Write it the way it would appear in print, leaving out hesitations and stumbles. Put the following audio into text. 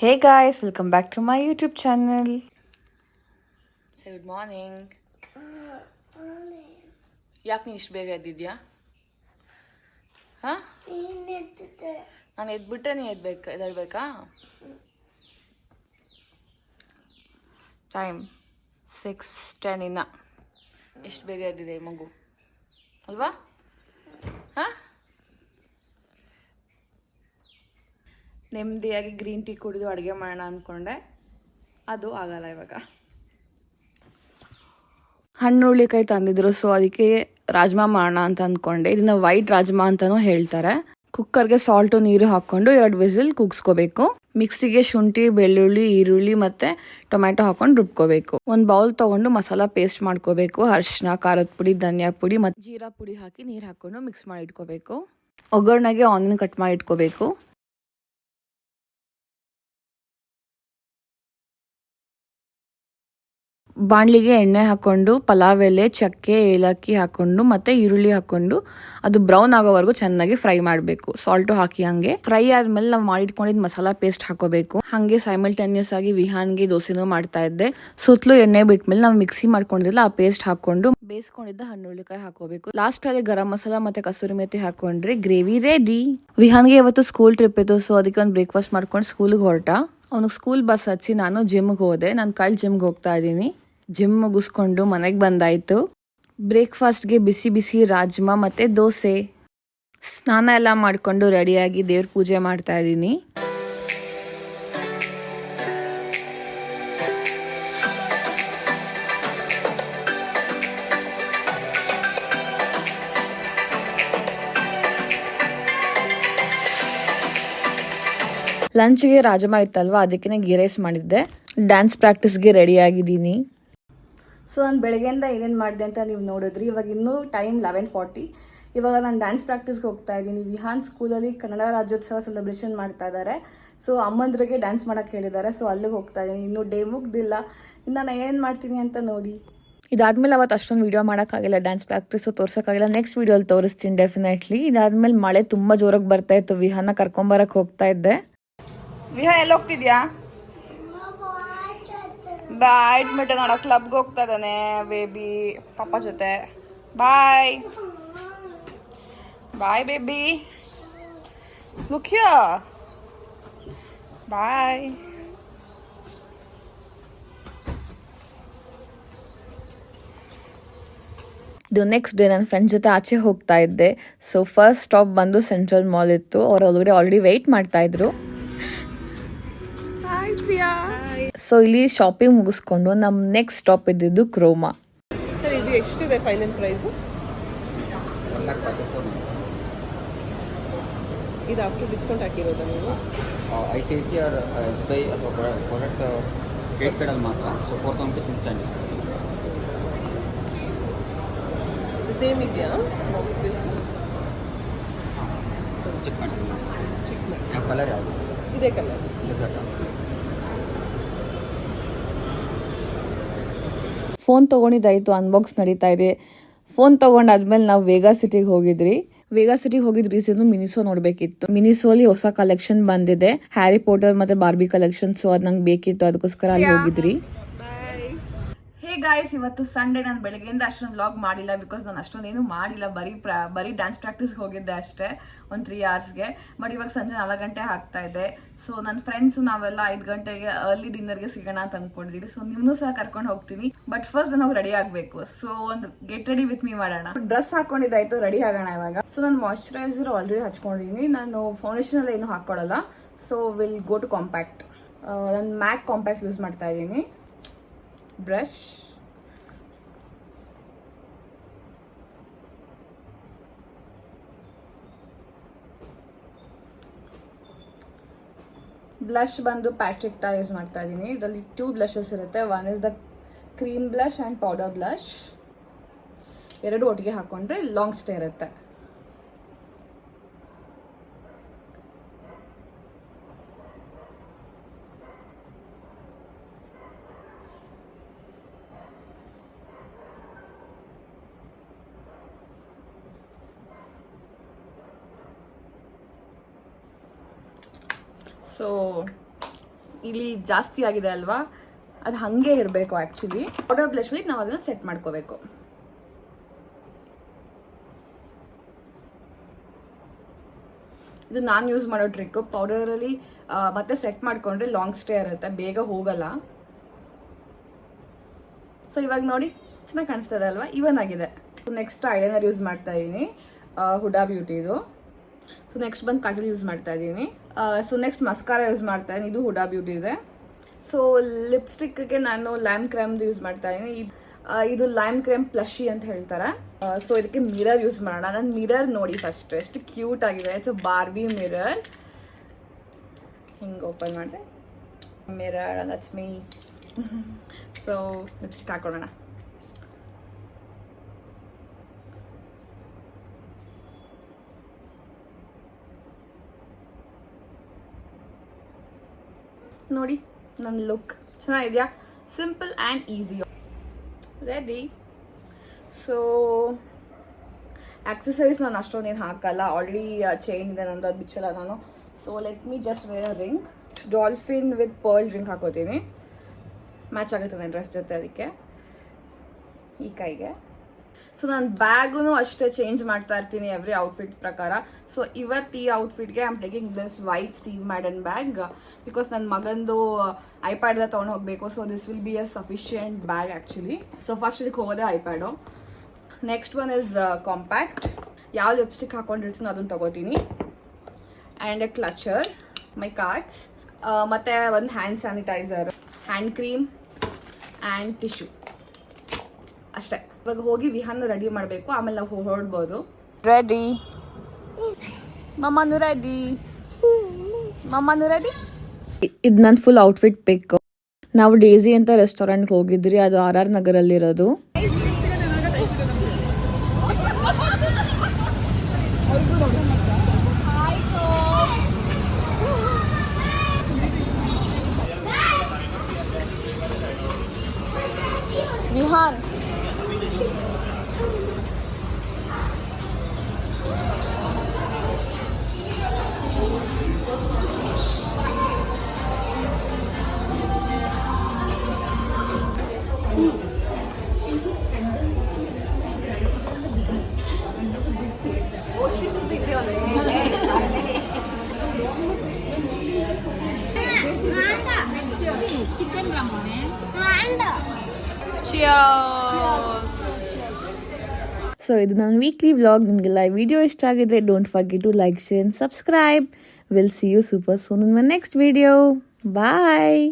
Hey guys, welcome back to my YouTube channel. Say good morning. ಯಾಕೆ ನೀನು ಇಷ್ಟು ಬೇಗ ಎದ್ದಿದ್ಯಾ? ಹಾಂ, ನಾನು ಎದ್ಬಿಟ್ಟೆ ನೀ ಎದ್ದೇಳ್ಬೇಕಾ? ಟೈಮ್ 6:10 ಇನ್ನ. ಎಷ್ಟು ಬೇಗ ಎದ್ದಿದೆ ಈ ಮಗು ಅಲ್ವಾ? ಹಾಂ, ನೆಮ್ಮದಿಯಾಗಿ ಗ್ರೀನ್ ಟೀ ಕುಡಿದು ಅಡುಗೆ ಮಾಡೋಣ ಅಂದ್ಕೊಂಡೆ, ಅದು ಆಗಲ್ಲ ಇವಾಗ. ಹಣ್ಣುಳ್ಳಿಕಾಯಿ ತಂದಿದ್ರು, ಸೊ ಅದಕ್ಕೆ ರಾಜ್ಮಾ ಮಾಡೋಣ ಅಂತ ಅಂದ್ಕೊಂಡೆ. ಇದನ್ನ ವೈಟ್ ರಾಜ್ಮಾ ಅಂತಾನೂ ಹೇಳ್ತಾರೆ. ಕುಕ್ಕರ್ಗೆ ಸಾಲ್ಟು ನೀರು ಹಾಕೊಂಡು 2 ವಿಸಿಲ್ ಕೂಗಿಸ್ಕೋಬೇಕು. ಮಿಕ್ಸಿಗೆ ಶುಂಠಿ, ಬೆಳ್ಳುಳ್ಳಿ, ಈರುಳ್ಳಿ ಮತ್ತೆ ಟೊಮ್ಯಾಟೊ ಹಾಕೊಂಡು ರುಬ್ಕೋಬೇಕು. ಒಂದು ಬೌಲ್ ತಗೊಂಡು ಮಸಾಲಾ ಪೇಸ್ಟ್ ಮಾಡ್ಕೋಬೇಕು. ಅರಿಶಿನ, ಖಾರದ ಪುಡಿ, ಧನಿಯಾ ಪುಡಿ ಮತ್ತೆ ಜೀರಾ ಪುಡಿ ಹಾಕಿ ನೀರು ಹಾಕೊಂಡು ಮಿಕ್ಸ್ ಮಾಡಿ ಇಟ್ಕೋಬೇಕು. ಒಗ್ಗರಣೆಗೆ ಆನಿಯನ್ ಕಟ್ ಮಾಡಿ ಇಟ್ಕೋಬೇಕು. ಬಾಣಲಿಗೆ ಎಣ್ಣೆ ಹಾಕೊಂಡು ಪಲಾವ್ ಎಲೆ, ಚಕ್ಕೆ, ಏಲಕ್ಕಿ ಹಾಕೊಂಡು ಮತ್ತೆ ಈರುಳ್ಳಿ ಹಾಕೊಂಡು ಅದು ಬ್ರೌನ್ ಆಗೋವರೆಗೂ ಚೆನ್ನಾಗಿ ಫ್ರೈ ಮಾಡಬೇಕು. ಸಾಲ್ಟು ಹಾಕಿ ಹಂಗೆ ಫ್ರೈ ಆದ್ಮೇಲೆ ನಾವು ಮಾಡಿಟ್ಕೊಂಡಿದ್ ಮಸಾಲಾ ಪೇಸ್ಟ್ ಹಾಕೋಬೇಕು. ಹಂಗೆ ಸೈಮಲ್ಟೇನಿಯಸ್ ಆಗಿ ವಿಹಾನ್ಗೆ ದೋಸೆನೂ ಮಾಡ್ತಾ ಇದ್ದೆ. ಸುತ್ತಲೂ ಎಣ್ಣೆ ಬಿಟ್ಮೇಲೆ ನಾವು ಮಿಕ್ಸಿ ಮಾಡ್ಕೊಂಡಿರಲ್ಲ ಆ ಪೇಸ್ಟ್ ಹಾಕೊಂಡು ಬೇಯಿಸ್ಕೊಂಡಿದ್ದ ಹಣ್ಣುಳ್ಳಿಕಾಯಿ ಹಾಕೋಬೇಕು. ಲಾಸ್ಟ್ ಅಲ್ಲಿ ಗರಂ ಮಸಾಲಾ ಮತ್ತೆ ಕಸೂರಿ ಮೇಥಿ ಹಾಕೊಂಡ್ರೆ ಗ್ರೇವಿ ರೆಡಿ. ವಿಹಾನ್ಗೆ ಇವತ್ತು ಸ್ಕೂಲ್ ಟ್ರಿಪ್ ಇತ್ತು, ಸೊ ಅದಕ್ಕೆ ಒಂದು ಬ್ರೇಕ್ಫಾಸ್ಟ್ ಮಾಡ್ಕೊಂಡು ಸ್ಕೂಲ್ಗೆ ಹೊರಟ. ಅವನಿಗೆ ಸ್ಕೂಲ್ ಬಸ್ ಹಚ್ಚಿ ನಾನು ಜಿಮ್ಗೆ ಹೋದೆ. ನಾನು ಜಿಮ್ಗೆ ಹೋಗ್ತಾ ಇದ್ದೀನಿ. ಜಿಮ್ ಮುಗಿಸ್ಕೊಂಡು ಮನೆಗೆ ಬಂದಾಯ್ತು. ಬ್ರೇಕ್ಫಾಸ್ಟ್ಗೆ ಬಿಸಿ ಬಿಸಿ ರಾಜ್ಮಾ ಮತ್ತೆ ದೋಸೆ. ಸ್ನಾನ ಎಲ್ಲ ಮಾಡಿಕೊಂಡು ರೆಡಿಯಾಗಿ ದೇವ್ರ ಪೂಜೆ ಮಾಡ್ತಾ ಇದ್ದೀನಿ. ಲಂಚ್ಗೆ ರಾಜ್ಮಾ ಇತ್ತಲ್ವಾ, ಅದಕ್ಕೆ ಗೀ ರೈಸ್ ಮಾಡಿದ್ದೆ. ಡ್ಯಾನ್ಸ್ ಪ್ರಾಕ್ಟೀಸ್ಗೆ ರೆಡಿ ಆಗಿದ್ದೀನಿ. ಸೊ ನಾನು ಬೆಳಗ್ಗೆಯಿಂದ ಏನೇನು ಮಾಡಿದೆ ಅಂತ ನೀವು ನೋಡಿದ್ರಿ. ಇವಾಗ ಇನ್ನೂ ಟೈಮ್ 11:40. ಇವಾಗ ನಾನು ಡ್ಯಾನ್ಸ್ ಪ್ರಾಕ್ಟೀಸ್ಗೆ ಹೋಗ್ತಾ ಇದ್ದೀನಿ. ವಿಹಾನ್ ಸ್ಕೂಲಲ್ಲಿ ಕನ್ನಡ ರಾಜ್ಯೋತ್ಸವ ಸೆಲೆಬ್ರೇಷನ್ ಮಾಡ್ತಾ ಇದ್ದಾರೆ. ಸೊ ಅಮ್ಮಂದ್ರಿಗೆ ಡ್ಯಾನ್ಸ್ ಮಾಡೋಕ್ಕೆ ಹೇಳಿದ್ದಾರೆ. ಸೊ ಅಲ್ಲಿಗೆ ಹೋಗ್ತಾ ಇದ್ದೀನಿ. ಇನ್ನೂ ಡೇ ಮುಗ್ದಿಲ್ಲ. ಇನ್ನು ನಾನು ಏನೇನು ಮಾಡ್ತೀನಿ ಅಂತ ನೋಡಿ. ಇದಾದ್ಮೇಲೆ ಅವತ್ತು ಅಷ್ಟೊಂದು ವೀಡಿಯೋ ಮಾಡೋಕ್ಕಾಗಿಲ್ಲ, ಡ್ಯಾನ್ಸ್ ಪ್ರಾಕ್ಟೀಸು ತೋರ್ಸೋಕ್ಕಾಗಿಲ್ಲ. ನೆಕ್ಸ್ಟ್ ವೀಡಿಯೋಲ್ಲಿ ತೋರಿಸ್ತೀನಿ ಡೆಫಿನೆಟ್ಲಿ. ಇದಾದ್ಮೇಲೆ ಮಳೆ ತುಂಬ ಜೋರಾಗಿ ಬರ್ತಾ ಇತ್ತು. ವಿಹಾನ್ನ ಕರ್ಕೊಂಬರಕ್ಕೆ ಹೋಗ್ತಾ ಇದ್ದೆ. ವಿಹಾನ್ ಎಲ್ಲಿ ಹೋಗ್ತಿದ್ಯಾ? ಬ್ಯಾಡ್ಮಿಂಟನ್ ನೋಡೋ ಕ್ಲಬ್ಗೆ ಹೋಗ್ತಾ ಇದ್ದಾನೆ ಬೇಬಿ ಪಾಪ ಜೊತೆ. ಬಾಯ್ ಬಾಯ್ ಬೇಬಿ, ಮುಖ್ಯ ಬಾಯ್. ಇದು ನೆಕ್ಸ್ಟ್ ಡೇ ನನ್ನ ಫ್ರೆಂಡ್ ಜೊತೆ ಆಚೆ ಹೋಗ್ತಾ ಇದ್ದೆ. ಸೊ ಫಸ್ಟ್ ಸ್ಟಾಪ್ ಬಂದು ಸೆಂಟ್ರಲ್ ಮಾಲ್ ಇತ್ತು. ಅವ್ರು ಆಲ್ರೆಡಿ ವೆಯ್ಟ್ ಮಾಡ್ತಾ ಇದ್ರು. ಸೊ ಇಲ್ಲಿ ಶಾಪಿಂಗ್ ಮುಗಿಸ್ಕೊಂಡು ನಮ್ಮ ನೆಕ್ಸ್ಟ್ ಸ್ಟಾಪ್ ಇದ್ದಿದ್ದು ಕ್ರೋಮಾ. ಸರ್ ಇದು ಎಷ್ಟಿದೆ ಫೈನಲ್ ಪ್ರೈಸ್? ಇದು ಆಫ್ಟರ್ ಡಿಸ್ಕೌಂಟ್ ಹಾಕಿರೋದಾ ನೀವು? ICICI or SBI ಅಥವಾ ಪ್ರಾಡಕ್ಟ್ ಕ್ರೆಡಿಟ್ ಕಾರ್ಡಲ್ಲಿ ಮಾತ್ರ. So 4,000 rupees instant discount. ಇದು ಸೇಮ್ ಇದೆಯಾ? ಚೆಕ್ ಮಾಡ್ತೀನಿ. ಯಾವ ಕಲರ್ ಯಾವುದು? ಇದೇ ಕಲರ್. ಫೋನ್ ತೊಗೊಂಡಿದ್ದಾಯಿತು, ಅನ್ಬಾಕ್ಸ್ ನಡೀತಾ ಇದೆ. ಫೋನ್ ತೊಗೊಂಡಾದ್ಮೇಲೆ ನಾವು ವೇಗಾ ಸಿಟಿಗೆ ಹೋಗಿದ್ರಿ. ವೇಗಾ ಸಿಟಿಗೆ ಹೋಗಿದ್ ರೀಸನ್ ಮಿನಿಸೋ ನೋಡಬೇಕಿತ್ತು. ಮಿನಿಸೋಲಿ ಹೊಸ ಕಲೆಕ್ಷನ್ ಬಂದಿದೆ, ಹ್ಯಾರಿ ಪಾಟರ್ ಮತ್ತೆ ಬಾರ್ಬಿ ಕಲೆಕ್ಷನ್. ಸೊ ಅದು ನಂಗೆ ಬೇಕಿತ್ತು, ಅದಕ್ಕೋಸ್ಕರ ಅಲ್ಲಿ ಹೋಗಿದ್ರಿ. ಹೇ ಗಾಯ್ಸ್, ಇವತ್ತು ಸಂಡೇ. ನಾನು ಬೆಳಗ್ಗೆಯಿಂದ ಅಷ್ಟೊಂದು ವ್ಲಾಗ್ ಮಾಡಿಲ್ಲ, ಬಿಕಾಸ್ ನಾನು ಅಷ್ಟೊಂದೇನು ಮಾಡಿಲ್ಲ. ಬರೀ ಡ್ಯಾನ್ಸ್ ಪ್ರಾಕ್ಟೀಸ್ಗೆ ಹೋಗಿದ್ದೆ ಅಷ್ಟೇ, ಒಂದು 3 hours. ಬಟ್ ಇವಾಗ ಸಂಜೆ 4 ಗಂಟೆ ಆಗ್ತಾ ಇದೆ. ಸೊ ನನ್ನ ಫ್ರೆಂಡ್ಸು ನಾವೆಲ್ಲ 5 ಗಂಟೆಗೆ ಅರ್ಲಿ ಡಿನ್ನರ್ಗೆ ಸಿಗೋಣ ಅಂತ ಅಂದ್ಕೊಂಡಿದ್ದೀವಿ. ಸೊ ನಿಮ್ಮನ್ನೂ ಸಹ ಕರ್ಕೊಂಡು ಹೋಗ್ತೀನಿ. ಬಟ್ ಫಸ್ಟ್ ನಾವು ರೆಡಿ ಆಗಬೇಕು. ಸೊ ಒಂದು ಗೆಟ್ ರೆಡಿ ವಿತ್ ಮೀ ಮಾಡೋಣ. ಡ್ರೆಸ್ ಹಾಕೊಂಡಿದ್ದಾಯ್ತು, ರೆಡಿ ಆಗೋಣ ಇವಾಗ. ಸೊ ನಾನು ಮಾಯ್ಶ್ಚರೈಸರ್ ಆಲ್ರೆಡಿ ಹಚ್ಕೊಂಡಿದ್ದೀನಿ. ನಾನು ಫೌಂಡೇಶನ್ ಎಲ್ಲ ಏನು ಹಾಕೊಳ್ಳಲ್ಲ. So will go to compact. ನಾನು ಮ್ಯಾಕ್ ಕಾಂಪ್ಯಾಕ್ಟ್ ಯೂಸ್ ಮಾಡ್ತಾ ಇದ್ದೀನಿ. ಬ್ರಷ್, ಬ್ಲಷ್ ಬಂದು ಪ್ಯಾಟ್ರಿಕ್ಟಾ ಯೂಸ್ ಮಾಡ್ತಾ ಇದ್ದೀನಿ. ಇದರಲ್ಲಿ 2 ಬ್ಲಷಸ್ ಇರುತ್ತೆ. One is the cream blush and powder blush. ಎರಡು ಒಟ್ಟಿಗೆ ಹಾಕೊಂಡ್ರೆ ಲಾಂಗ್ ಸ್ಟೇ ಇರುತ್ತೆ. ಸೊ ಇಲ್ಲಿ ಜಾಸ್ತಿ ಆಗಿದೆ ಅಲ್ವಾ, ಅದು ಹಾಗೆ ಇರಬೇಕು ಆ್ಯಕ್ಚುಲಿ. ಪೌಡರ್ ಬ್ಲಷಲ್ಲಿ ನಾವು ಅದನ್ನು ಸೆಟ್ ಮಾಡ್ಕೋಬೇಕು. ಇದು ನಾನು ಯೂಸ್ ಮಾಡೋ ಟ್ರಿಕ್ಕು. ಪೌಡರಲ್ಲಿ ಮತ್ತೆ ಸೆಟ್ ಮಾಡಿಕೊಂಡ್ರೆ ಲಾಂಗ್ ಸ್ಟೇ ಇರುತ್ತೆ, ಬೇಗ ಹೋಗಲ್ಲ. ಸೊ ಇವಾಗ ನೋಡಿ ಚೆನ್ನಾಗಿ ಕಾಣಿಸ್ತದೆ ಅಲ್ವಾ, ಇವನ್ ಆಗಿದೆ. ನೆಕ್ಸ್ಟ್ ಐಲೈನರ್ ಯೂಸ್ ಮಾಡ್ತಾ ಇದ್ದೀನಿ, ಹುಡಾ ಬ್ಯೂಟಿದು. ಸೊ ನೆಕ್ಸ್ಟ್ ಬಂದು ಕಾಜಲ್ ಯೂಸ್ ಮಾಡ್ತಾ ಇದ್ದೀನಿ. ಸೊ ನೆಕ್ಸ್ಟ್ ಮಸ್ಕಾರ ಯೂಸ್ ಮಾಡ್ತಾ ಇದ್ದೀನಿ, ಇದು ಹುಡಾ ಬ್ಯೂಟಿ ಇದೆ. ಸೊ ಲಿಪ್ಸ್ಟಿಕ್ಗೆ ನಾನು ಲೈಮ್ ಕ್ರೀಮ್ದು ಯೂಸ್ ಮಾಡ್ತಾ ಇದ್ದೀನಿ. ಇದು ಲೈಮ್ ಕ್ರೀಮ್ ಪ್ಲಶಿ ಅಂತ ಹೇಳ್ತಾರೆ. ಸೊ ಇದಕ್ಕೆ ಮಿರರ್ ಯೂಸ್ ಮಾಡೋಣ. ನಾನು ಮಿರರ್ ನೋಡಿ ಫಸ್ಟ್, ಎಷ್ಟು ಕ್ಯೂಟ್ ಆಗಿದೆ. It's Barbie mirror. ಹಿಂಗೆ ಓಪನ್ ಮಾಡಿದೆ, mirror, that's me. So lipstick ಹಾಕೊಳ್ಳೋಣ. ನೋಡಿ ನನ್ನ ಲುಕ್ ಚೆನ್ನಾಗಿದೆಯಾ? Simple and easy. Ready. So accessories ನಾನು ಅಷ್ಟೊಂದೇನು ಹಾಕಲ್ಲ, ಆಲ್ರೆಡಿ ಚೈನ್ ಇದೆ ನಂದು, ಅದು ಬಿಚ್ಚಲ್ಲ ನಾನು. So let me just wear a ring. Dolphin with pearl ring ಹಾಕೋತೀನಿ, ಮ್ಯಾಚ್ ಆಗುತ್ತೆ ನನ್ನ ಡ್ರೆಸ್ ಜೊತೆ, ಅದಕ್ಕೆ ಈ ಕೈಗೆ. ಸೊ ನಾನು ಬ್ಯಾಗೂ ಅಷ್ಟೇ ಚೇಂಜ್ ಮಾಡ್ತಾ ಇರ್ತೀನಿ ಎವ್ರಿ ಔಟ್ಫಿಟ್ ಪ್ರಕಾರ. ಸೊ ಇವತ್ತು ಈ ಔಟ್ಫಿಟ್ಗೆ I am taking this white Steve Madden bag, because ನನ್ನ ಮಗಂದು ಐಪ್ಯಾಡ್ ಎಲ್ಲ ತೊಗೊಂಡು ಹೋಗಬೇಕು. So this will be a sufficient bag actually. So first ಇದಕ್ಕೆ ಹೋಗೋದೇ iPad. Next one is compact. ಯಾವ ಲಿಪ್ಸ್ಟಿಕ್ ಹಾಕೊಂಡಿರ್ತೀನಿ ಅದನ್ನು ತೊಗೋತೀನಿ. And a clutcher, my cards, ಮತ್ತು ಒಂದು hand sanitiser, hand cream and tissue, ಅಷ್ಟೇ. ಇವಾಗ ಹೋಗಿ ವಿಹಾನ ರೆಡಿ ಮಾಡಬೇಕು, ಆಮೇಲೆ ನಾವು ಹೊರಡ್ಬೋದು. ರೆಡಿ ಮಮ್ಮನು ರೆಡಿ, ಮಮ್ಮನು ರೆಡಿ. ಇದು ನನ್ನ ಫುಲ್ ಔಟ್ಫಿಟ್ ಪಿಕ್. ನಾವು ಡೇಸಿ ಅಂತ ರೆಸ್ಟೋರೆಂಟ್ಗೆ ಹೋಗಿದ್ರಿ, ಅದು RR ನಗರಲ್ಲಿರೋದು. ವಿಹಾನ್ ಚಿಕನ್ ರಾಮನೆ ಸೊ ಇದು ನನ್ನ ವೀಕ್ಲಿ ವ್ಲಾಗ್. ನಿಮಗೆಲ್ಲ ಈ ವಿಡಿಯೋ ಇಷ್ಟ ಆಗಿದ್ರೆ don't forget to like, share and subscribe. Will see you super soon in my next video. Bye.